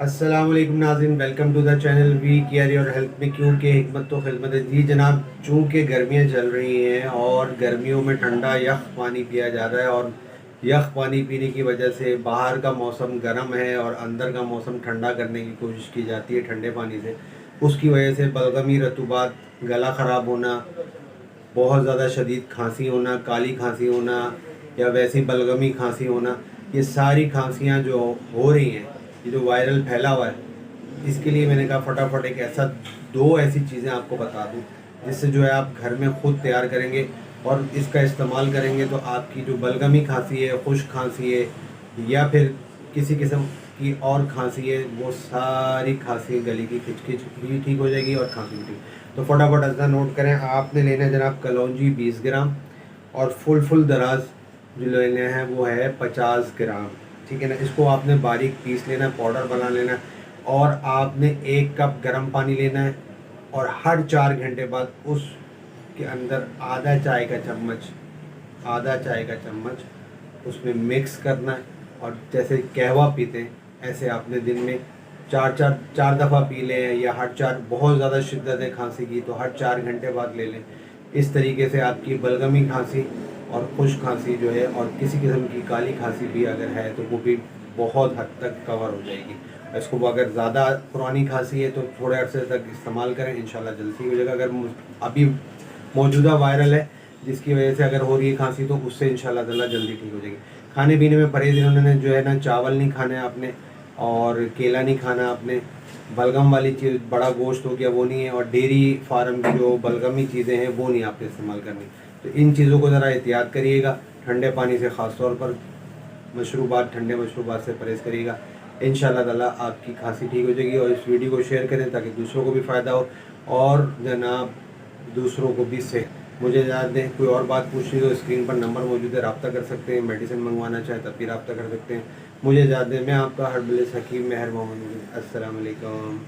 अस्सलाम वालेकुम नाज़रीन, welcome to the channel we care your health में क्यों के हिकमत तो खिदमत है। जी जनाब, चूँकि गर्मियाँ चल रही हैं और गर्मियों में ठंडा यख पानी पिया जा रहा है और यख पानी पीने की वजह से बाहर का मौसम गर्म है और अंदर का मौसम ठंडा करने की कोशिश की जाती है ठंडे पानी से। उसकी वजह से बलगमी, रतूबात, गला ख़राब होना, बहुत ज़्यादा शदीद खांसी होना, काली खांसी होना या वैसी बलगमी खांसी होना, ये सारी खांसियाँ जो हो रही हैं, ये जो वायरल फैला हुआ है, इसके लिए मैंने कहा फटाफट एक ऐसा दो ऐसी चीज़ें आपको बता दूं जिससे जो है आप घर में ख़ुद तैयार करेंगे और इसका इस्तेमाल करेंगे तो आपकी जो बलगमी खांसी है, खुश्क खांसी है या फिर किसी किस्म की और खांसी है, वो सारी खांसी गले की खिचखिच भी ठीक हो जाएगी और खांसी भी ठीक। तो फटाफट ऐसा नोट करें, आपने लेना है जनाब कलौंजी 20 ग्राम और फुल दराज जो लेना है वो है 50 ग्राम। ठीक है ना, इसको आपने बारीक पीस लेना है, पाउडर बना लेना है और आपने 1 कप गर्म पानी लेना है और हर 4 घंटे बाद उसके अंदर आधा चाय का चम्मच उसमें मिक्स करना है। और जैसे कहवा पीते हैं ऐसे आपने दिन में चार दफ़ा पी लें या हर चार, बहुत ज़्यादा शिद्दत है खांसी की तो हर 4 घंटे बाद ले लें। इस तरीके से आपकी बलगमी खांसी और खुश्क खांसी जो है और किसी किस्म की काली खांसी भी अगर है तो वो भी बहुत हद तक कवर हो जाएगी। इसको अगर ज़्यादा पुरानी खांसी है तो थोड़े अरसे तक इस्तेमाल करें, इंशाल्लाह जल्दी हो जाएगा। अगर अभी मौजूदा वायरल है जिसकी वजह से अगर हो रही है खांसी तो उससे इंशाल्लाह ताला जल्दी ठीक हो जाएगी। खाने पीने में परहेज़ इन्होंने जो है ना, चावल नहीं खाना है आपने और केला नहीं खाना आपने, बलगम वाली चीज़, बड़ा गोश्त हो गया वो नहीं है, और डेयरी फार्म की जो बलगमी चीज़ें हैं वो नहीं आपने इस्तेमाल करनी। तो इन चीज़ों को ज़रा एहतियात करिएगा, ठंडे पानी से ख़ास तौर पर, ठंडे मशरूबात से परहेज़ करिएगा। इंशाल्लाह ताला आपकी खांसी ठीक हो जाएगी। और इस वीडियो को शेयर करें ताकि दूसरों को भी फ़ायदा हो और जनाब दूसरों को भी से मुझे याद दें। कोई और बात पूछनी तो स्क्रीन पर नंबर मौजूद है, रब्ता कर सकते हैं। मेडिसिन मंगवाना चाहे तब भी रब्ता कर सकते हैं। मुझे याद दें, मैं आपका हर्बलिस्ट हकीम महर मोहम्मद। अस्सलाम वालेकुम।